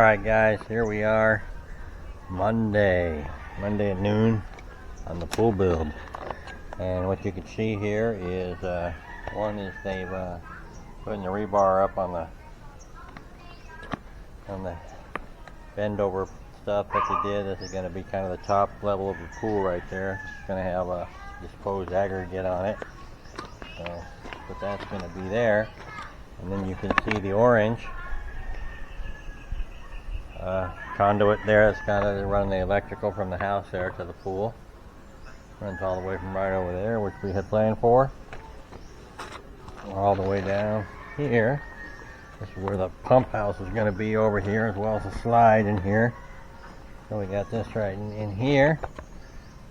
Alright guys, here we are, Monday at noon on the pool build. And what you can see here is, one is they've putting the rebar up on the bend over stuff that they did. This is going to be kind of the top level of the pool right there. It's going to have a disposed aggregate on it. So, but that's going to be there. And then you can see the orange conduit there. It's kind of running the electrical from the house there to the pool. Runs all the way from right over there, which we had planned for, all the way down here. This is where the pump house is going to be, over here, as well as a slide in here. So we got this right in here,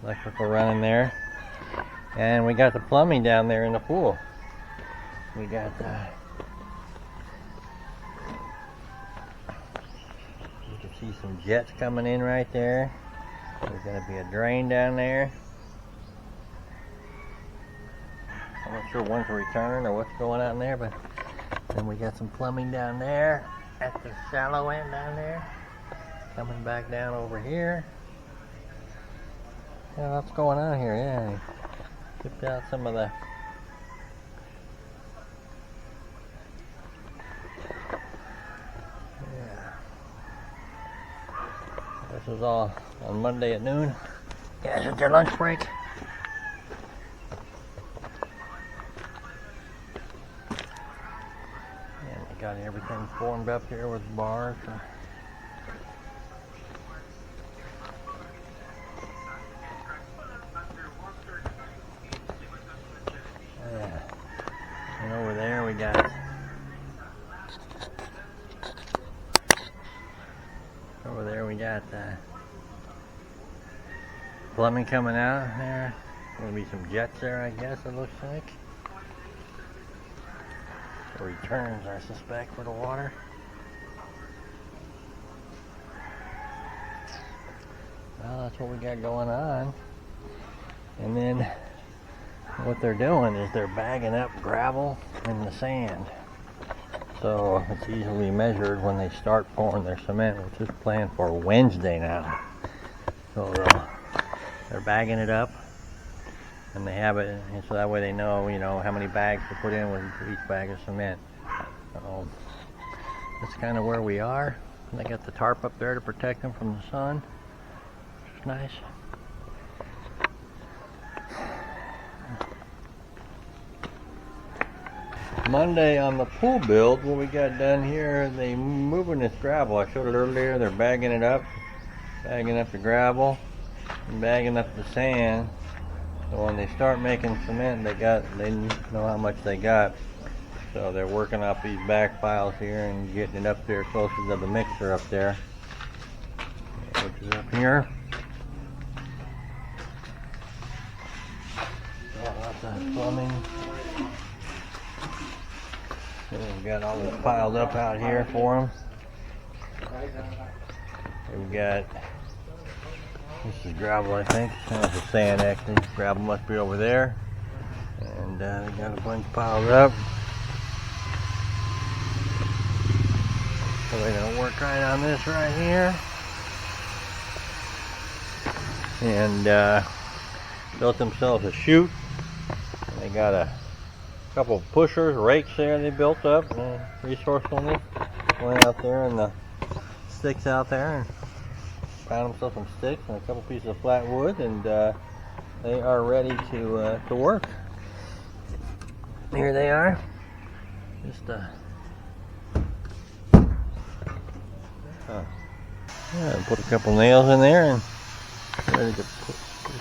electrical running there, and we got the plumbing down there in the pool. We got you can see some jets coming in right there. There's going to be a drain down there. I'm not sure one's returning or what's going on there, but then we got some plumbing down there at the shallow end down there, coming back down over here. Yeah, what's going on here? Yeah, chipped out some of the This is all on Monday at noon. Guys, it's their lunch break. And they got everything formed up here with bars. Yeah. And over there we got plumbing coming out there. Gonna be some jets there, I guess it looks like. The returns, I suspect, for the water. Well, that's what we got going on. And then what they're doing is they're bagging up gravel and the sand. So it's easily measured when they start pouring their cement, which is planned for Wednesday now. So they're bagging it up, and they have it, and so that way they know, how many bags to put in with each bag of cement. So that's kind of where we are. And they got the tarp up there to protect them from the sun. It's nice. Monday on the pool build, what we got done here, they moving this gravel. I showed it earlier. They're bagging it up, bagging up the gravel, and bagging up the sand. So when they start making cement, they know how much they got. So they're working off these back piles here and getting it up there closer to the mixer up there, which is up here. Lots of plumbing. We've got all this piled up out here for them. We've got, this is gravel, I think. That's the sand, actually. Gravel must be over there. And they got a bunch piled up. So they're going to work right on this right here. And built themselves a chute. And they got a couple of pushers, rakes there they built up, and resourcefulness went out there, and the sticks out there, and found themselves some sticks and a couple pieces of flat wood, and they are ready to work. Here they are. Just yeah, put a couple nails in there and ready to put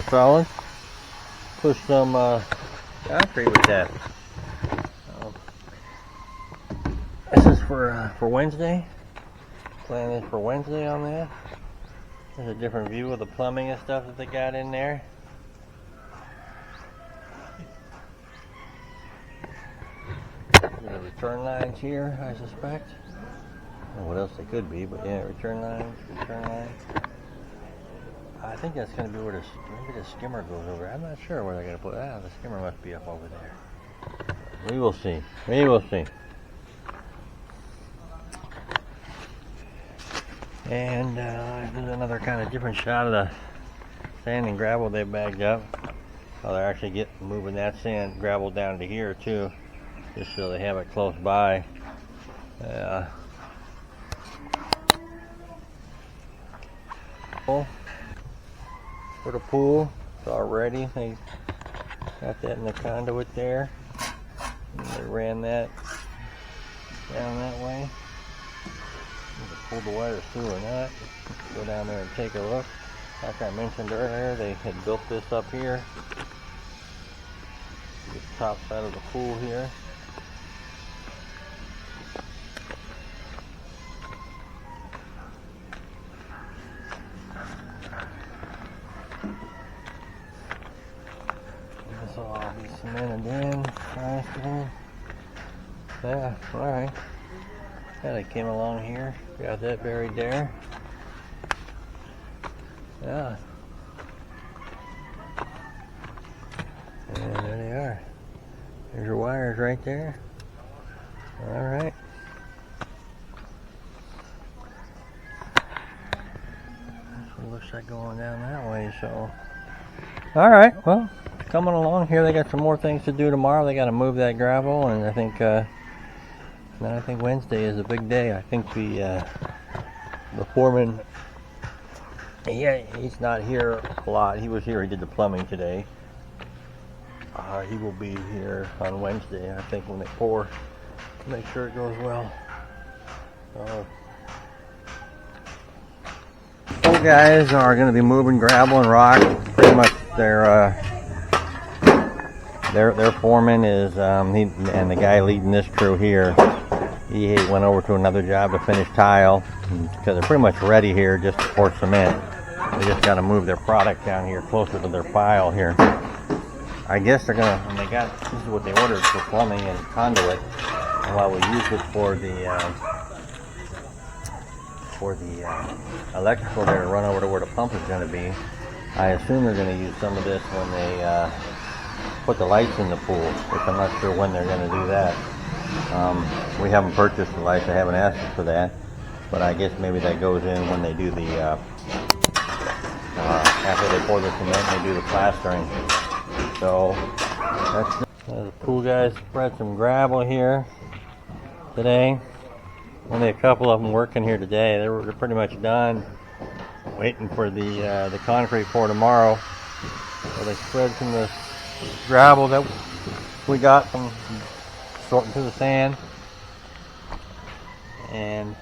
solid. Push some concrete with that. This is for Wednesday. Plan is for Wednesday on that. There's a different view of the plumbing and stuff that they got in there. The return lines here, I suspect. I don't know what else they could be, but yeah, return lines. I think that's going to be where maybe the skimmer goes over. I'm not sure where they're going to put it. The skimmer must be up over there. We will see. And there's another kind of different shot of the sand and gravel they bagged up. Oh, they're actually moving that sand gravel down to here too, just so they have it close by. For the pool, it's all ready. They got that in the conduit there. And they ran that down that way. Pull the wires through or not. Go down there and take a look. Like I mentioned earlier, they had built this up here. The top side of the pool here. This will all be cemented in, plastered. Yeah, alright. Yeah, they came along here, got that buried there. Yeah. And there they are. There's your wires right there. Alright. That's what it looks like going down that way, so. Alright, well, coming along here, they got some more things to do tomorrow. They got to move that gravel, and I think Wednesday is a big day. I think the foreman, he's not here a lot. He was here, he did the plumbing today. He will be here on Wednesday, I think, when they pour, to make sure it goes well. Those guys are going to be moving gravel and rock. Pretty much their foreman is, and the guy leading this crew here, he went over to another job to finish tile, because they're pretty much ready here just to pour cement. They just got to move their product down here closer to their pile here. I guess they're gonna, and this is what they ordered for plumbing and conduit, and while we use it for the electrical there to run over to where the pump is going to be, I assume they're going to use some of this when they put the lights in the pool, which I'm not sure when they're going to do that. We haven't purchased the lights, I haven't asked for that, but I guess maybe that goes in when they do the after they pour the cement, they do the plastering. So that's the pool guys spread some gravel here today. Only a couple of them working here today. They're pretty much done, waiting for the concrete pour tomorrow. So they spread some of the gravel that we got from sorting through the sand and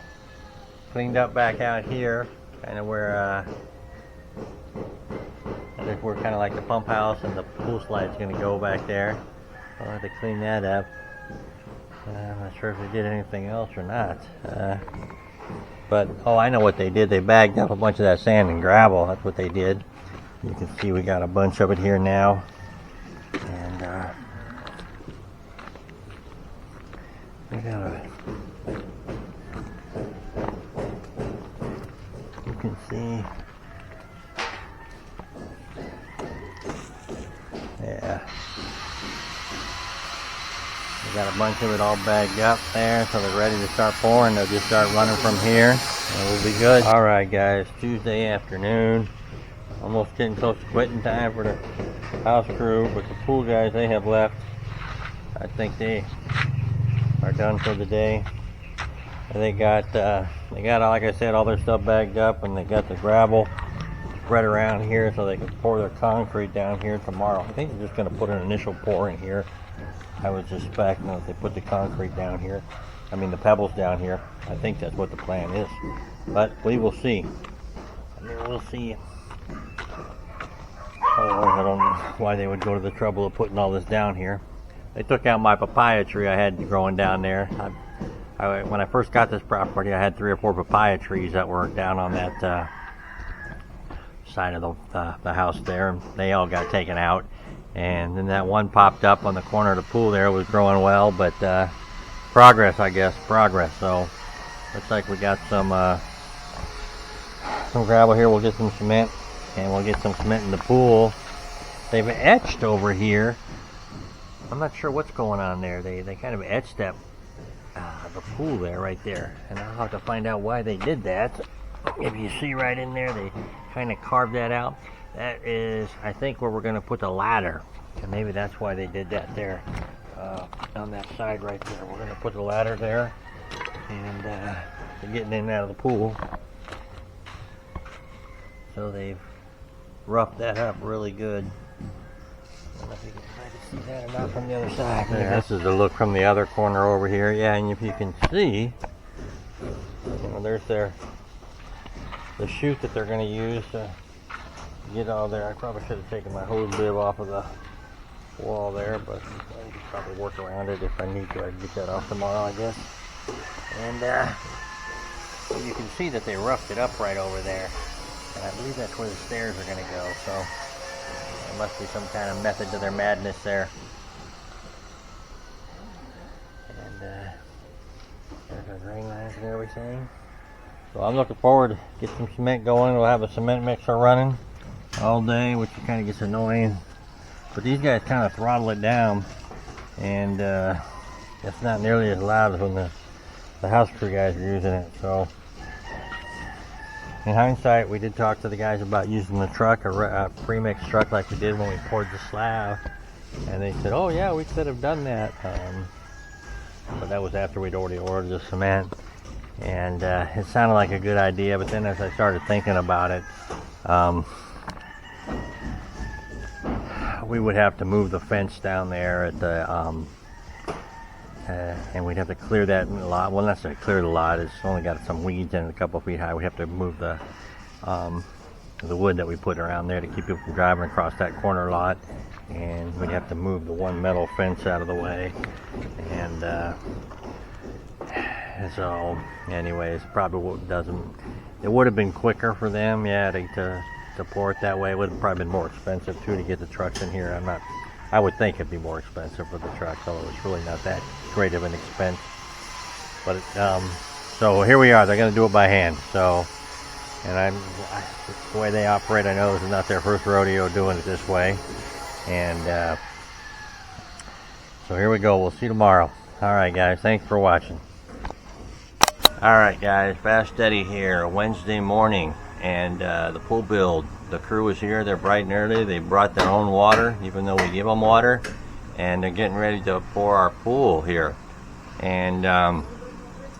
cleaned up back out here, kind of where we're kind of like the pump house, and the pool slide's going to go back there. I'll have to clean that up. I'm not sure if they did anything else or not. But, I know what they did. They bagged up a bunch of that sand and gravel. That's what they did. You can see we got a bunch of it here now. And we got you can see. Yeah. We got a bunch of it all bagged up there, so they're ready to start pouring. They'll just start running from here, and we'll be good. Alright guys, Tuesday afternoon. Almost getting close to quitting time for the house crew, but the pool guys, they have left. I think they are done for the day. And they got, like I said, all their stuff bagged up, and they got the gravel spread around here so they can pour their concrete down here tomorrow. I think they're just going to put an initial pour in here. I would suspect, if they put the concrete down here, the pebbles down here, I think that's what the plan is. But we will see. We'll see. I don't know why they would go to the trouble of putting all this down here. They took out my papaya tree I had growing down there. When I first got this property, I had 3 or 4 papaya trees that were down on that side of the house there, and they all got taken out. And then that one popped up on the corner of the pool there. It was growing well, but progress, I guess, progress. So looks like we got some gravel here. We'll get some cement, and we'll get some cement in the pool. They've etched over here. I'm not sure what's going on there. They kind of etched that the pool there, right there, and I'll have to find out why they did that. if you see right in there, they kind of carved that out. That is, I think, where we're going to put the ladder. And maybe that's why they did that there on that side right there. We're going to put the ladder there, and they're getting in and out of the pool. So they've roughed that up really good. I don't know if you can try to see that or not from the other side. There. This is the look from the other corner over here. Yeah, and if you can see, there's the chute that they're going to use to get all there. I probably should have taken my hose bib off of the wall there, but I can probably work around it if I need to. I can get that off tomorrow, I guess. And you can see that they roughed it up right over there. And I believe that's where the stairs are going to go, so there must be some kind of method to their madness there. And there's our drain lines and everything. So I'm looking forward to get some cement going. We'll have a cement mixer running all day, which kind of gets annoying. But these guys kind of throttle it down, and it's not nearly as loud as when the house crew guys are using it. So in hindsight, we did talk to the guys about using the truck, a pre-mix truck like we did when we poured the slab, and they said, oh yeah, we could have done that, but that was after we'd already ordered the cement. And it sounded like a good idea, but then as I started thinking about it, we would have to move the fence down there at the and we'd have to clear that lot. Well, not necessarily clear the lot, it's only got some weeds in it, a couple of feet high. We have to move the wood that we put around there to keep people from driving across that corner lot, and we'd have to move the one metal fence out of the way. And so anyways, probably it would have been quicker for them, yeah, to pour it that way. It would have probably been more expensive too to get the trucks in here. I would think it'd be more expensive for the trucks, although it's really not that great of an expense. But so here we are. They're going to do it by hand. So, and the way they operate, I know this is not their first rodeo doing it this way. And so here we go. We'll see you tomorrow. All right, guys. Thanks for watching. All right, guys. Fast Steady here. Wednesday morning, and the pool build. The crew is here. They're bright and early. They brought their own water, even though we give them water, and they're getting ready to pour our pool here. And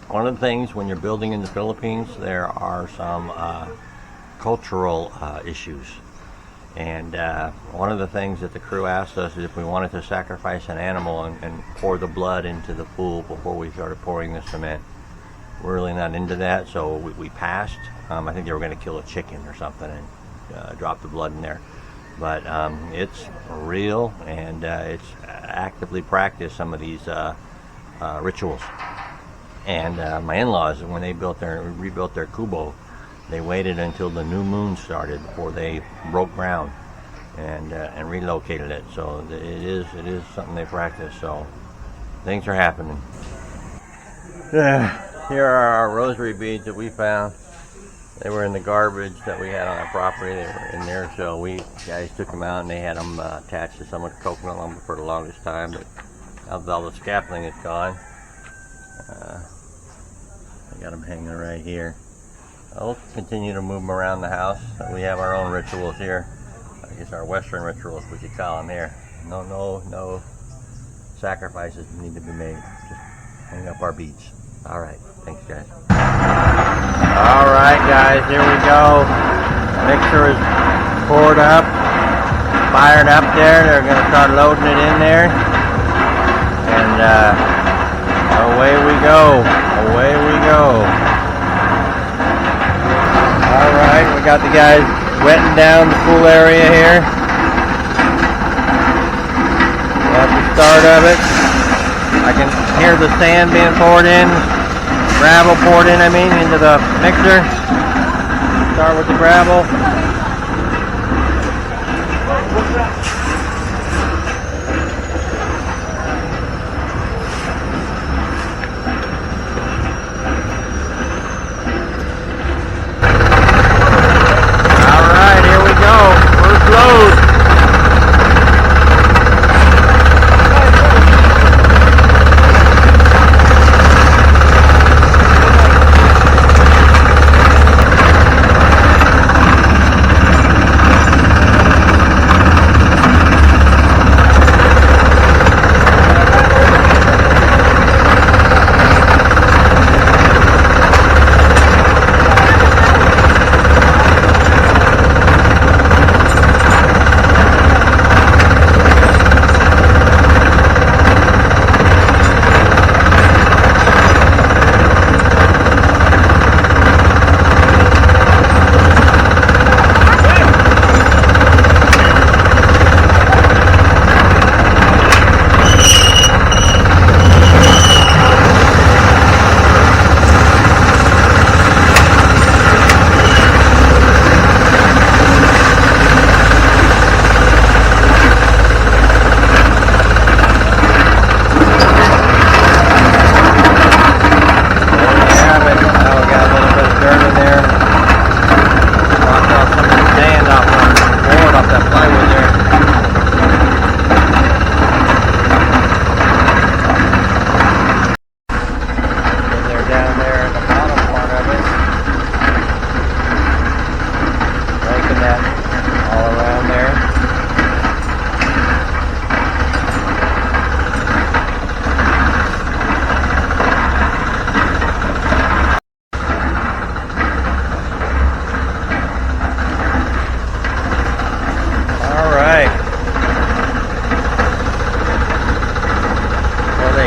one of the things when you're building in the Philippines, there are some cultural issues. And one of the things that the crew asked us is if we wanted to sacrifice an animal and pour the blood into the pool before we started pouring the cement. We're really not into that, so we passed. I think they were going to kill a chicken or something and drop the blood in there. But it's real, and it's actively practiced, some of these rituals. And my in-laws, when they rebuilt their kubo, they waited until the new moon started before they broke ground and relocated it. So it is something they practice. So things are happening. Here are our rosary beads that we found. They were in the garbage that we had on our property. They were in there, so guys took them out and they had them attached to some of the coconut lumber for the longest time. But now all the scaffolding is gone. I got them hanging right here. I'll continue to move them around the house. We have our own rituals here. I guess our Western rituals, we could call them here. No sacrifices need to be made. Just hang up our beads. All right, thanks, guys. All right, guys, here we go. Mixer is poured up, fired up there. They're going to start loading it in there, and away we go. Away we go. All right, we got the guys wetting down the pool area here. That's the start of it. I can hear the sand being poured in, gravel poured in, into the mixer. Start with the gravel. All right, here we go. First load.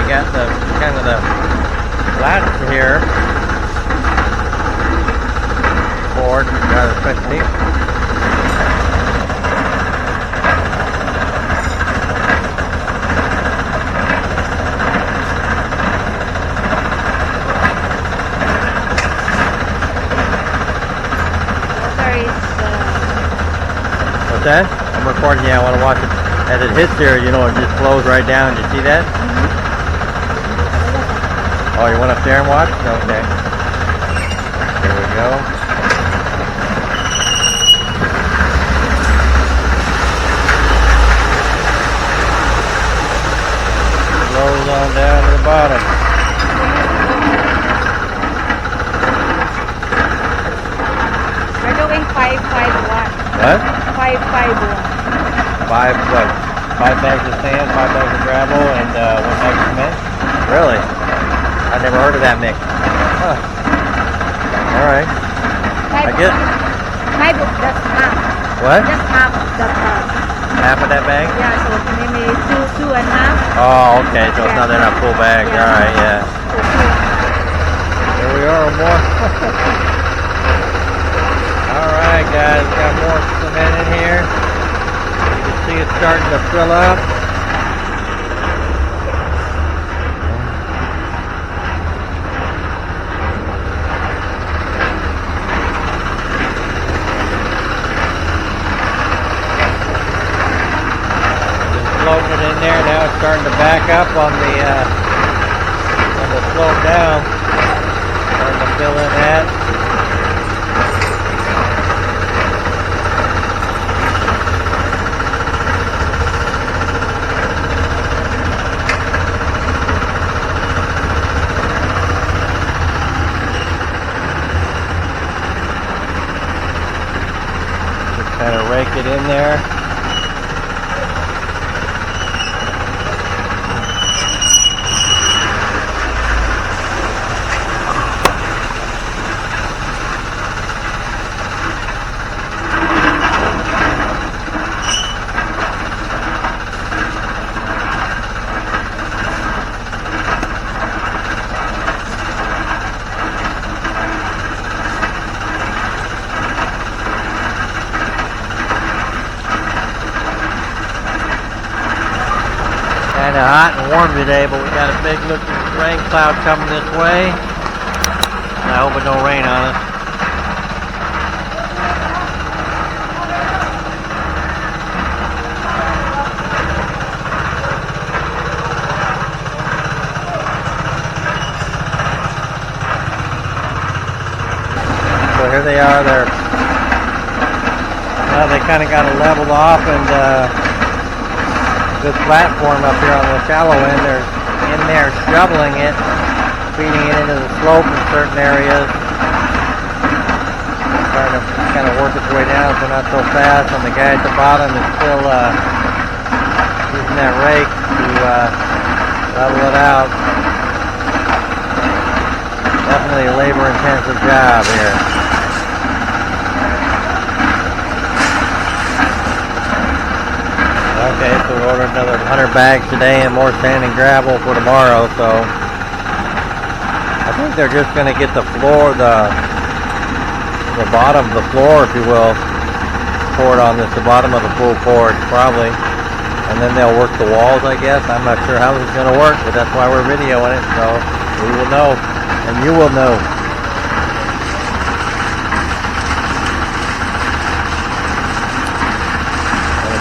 got the kind of the latch here. Board, rather especially. What's that? I'm recording. Yeah, I want to watch it as it hits here. You know, it just flows right down. Did you see that? Oh, you went up there and watched? Okay. Here we go. Flows on down to the bottom. We're doing 551. What? 551. Five what? 5 bags of sand, 5 bags of gravel, and 1 bag of cement? Really? I never heard of that mix. Huh. Alright. I guess. My book, that's half. What? Just half that half. Half of that bag? Yeah, so maybe two and a half. Oh, okay. So Yeah. it's not, they're not full bags. Yeah. Alright, yeah. So two. Here we are, more. Alright, guys. Got more cement in here. You can see it's starting to fill up. Floating it in there. Now it's starting to back up on the slope down. Starting to fill in that. Just kind of rake it in there. Kind of hot and warm today, but we got a big looking rain cloud coming this way. And I hope it don't rain on us. So here they are. They kind of got it leveled off and good platform up here on the shallow end. They're in there shoveling it, feeding it into the slope in certain areas. Trying to kind of work its way down so not so fast. And the guy at the bottom is still using that rake to level it out. Definitely a labor-intensive job here. Okay, so we ordered another 100 bags today and more sand and gravel for tomorrow, so I think they're just going to get the floor, the bottom of the floor, if you will, poured on this, the bottom of the pool poured, probably, and then they'll work the walls, I guess. I'm not sure how this is going to work, but that's why we're videoing it, so we will know, and you will know.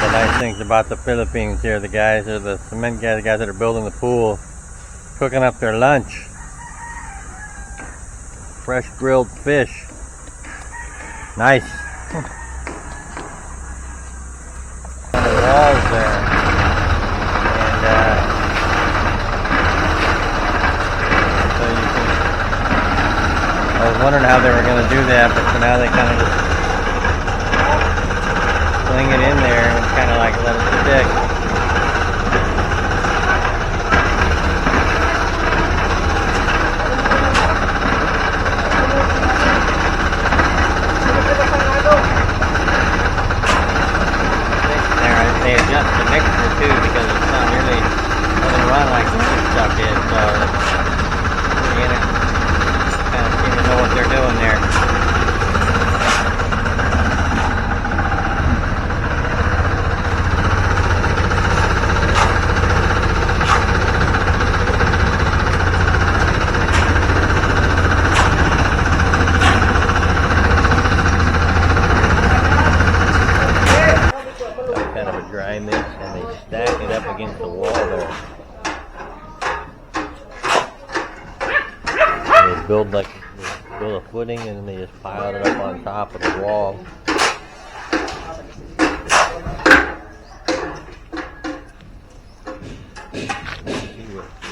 Nice things about the Philippines here. The guys are the cement guys, the guys that are building the pool, cooking up their lunch. Fresh grilled fish. Nice. On the walls there. And so you can, I was wondering how they were going to do that, but so now they kind of just sling it in there and kind of like let it stick. There, they adjust the mixture too because it's not nearly doesn't run like this. stuck in, so you know, kind of seem to know what they're doing there. Kind of a dry mix, and they stack it up against the wall there. They build a footing, and then they just pile it up on top of the wall. See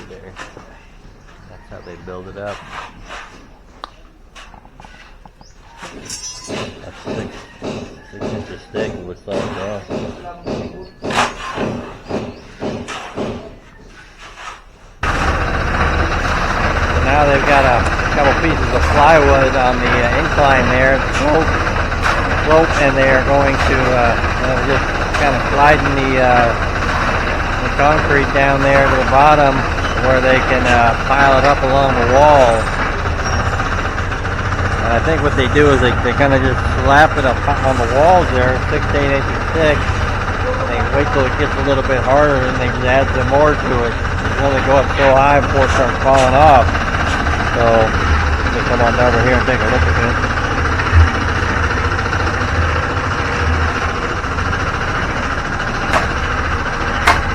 there. That's how they build it up. That's 6 inches thick, it looks like, yeah. Now they've got a couple pieces of plywood on the incline there, slope, and they are going to just kind of sliding the concrete down there to the bottom where they can pile it up along the wall. And I think what they do is they kind of just slap it up on the walls there, 6 to 8 inches thick. And they wait till it gets a little bit harder, and they just add some more to it. They only go up so high before it starts falling off. So let me come on over here and take a look at this.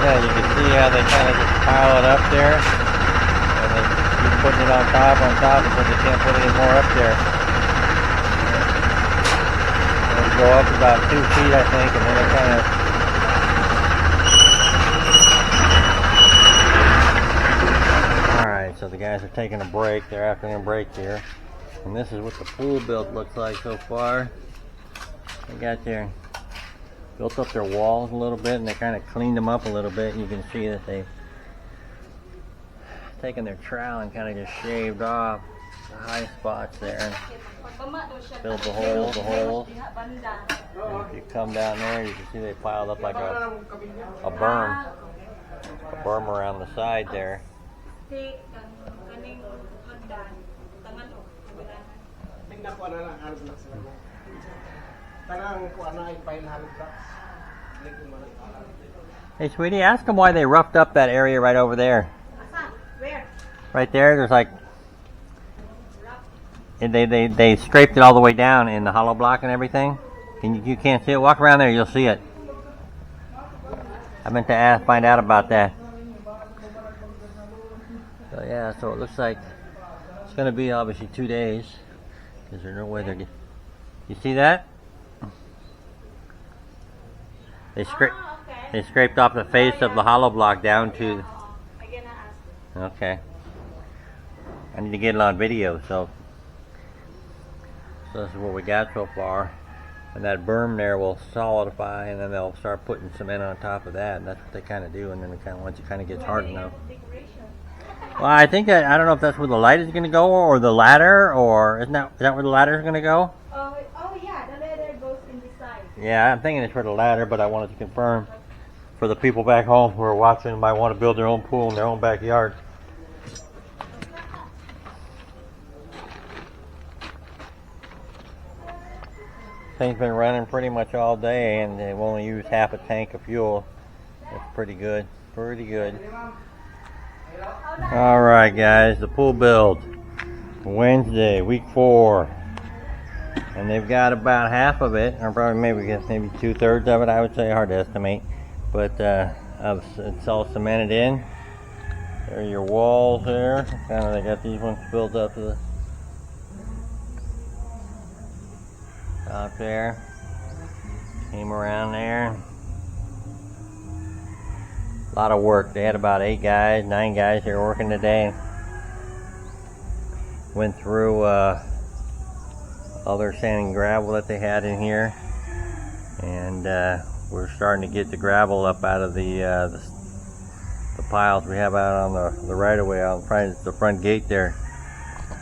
Yeah, you can see how they kind of just pile it up there, and they keep putting it on top until they can't put any more up there. They go up about 2 feet, I think, and then they kind of so the guys are taking a break, their afternoon break here. And this is what the pool build looks like so far. They got their, built up their walls a little bit, and they kind of cleaned them up a little bit. And you can see that they've taken their trowel and kind of just shaved off the high spots there. And filled the holes. And if you come down there, you can see they piled up like a berm around the side there. Hey, sweetie, ask them why they roughed up that area right over there. Where? Right there, there's like, they scraped it all the way down in the hollow block and everything. You can't see it. Walk around there, you'll see it. I meant to find out about that. So yeah, so it looks like it's going to be obviously 2 days, because there's no way they're getting. You see that? They scraped off the face of the hollow block down to. Okay. I need to get it on video, so this is what we got so far. And that berm there will solidify, and then they'll start putting cement on top of that, and that's what they kind of do. And then once it kind of gets hard enough. Well, I think that, I don't know if that's where the light is going to go, or the ladder, or is that where the ladder is going to go? Oh yeah, the ladder goes in the side. Yeah, I'm thinking it's for the ladder, but I wanted to confirm for the people back home who are watching and might want to build their own pool in their own backyard. Thing's been running pretty much all day, and they've only used half a tank of fuel. That's pretty good. Pretty good. Alright guys, the pool build. Wednesday, week 4. And they've got about half of it, or probably maybe 2/3 of it, I would say, hard to estimate. But it's all cemented in. There are your walls there. Kind of, they got these ones built up to the top there. Came around there. A lot of work. They had about 9 guys here working today. Went through all their sand and gravel that they had in here, and we're starting to get the gravel up out of the piles we have out on the right of way out in the front gate there.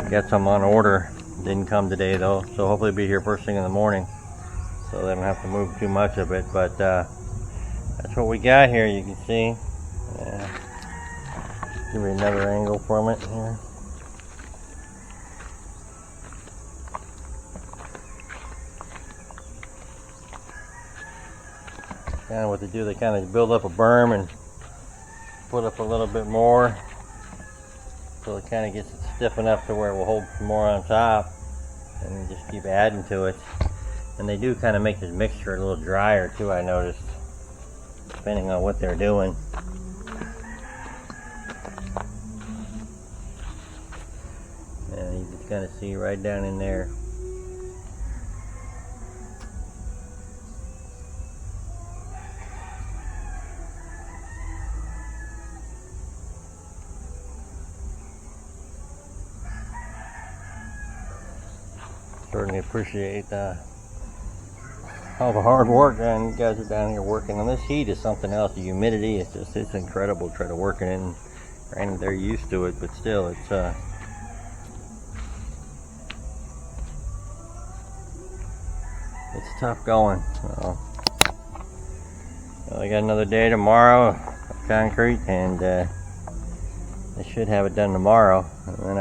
We got some on order. Didn't come today though, so hopefully it'll be here first thing in the morning, so they don't have to move too much of it. But that's what we got here. You can see. Give me another angle from it here. Kind of what they do, they kind of build up a berm and put up a little bit more so it kind of gets it stiff enough to where it will hold some more on top, and then just keep adding to it. And they do kind of make this mixture a little drier too, I noticed, depending on what they're doing. And you just kind of see right down in there. Certainly appreciate all the hard work, and you guys are down here working on this. Heat is something else. The humidity is just, it's incredible to try to work it in. Granted, they're used to it, but still, it's tough going. So, well, I got another day tomorrow of concrete, and I should have it done tomorrow, and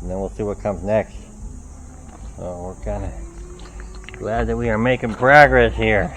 then we'll see what comes next. So we're kind of glad that we are making progress here.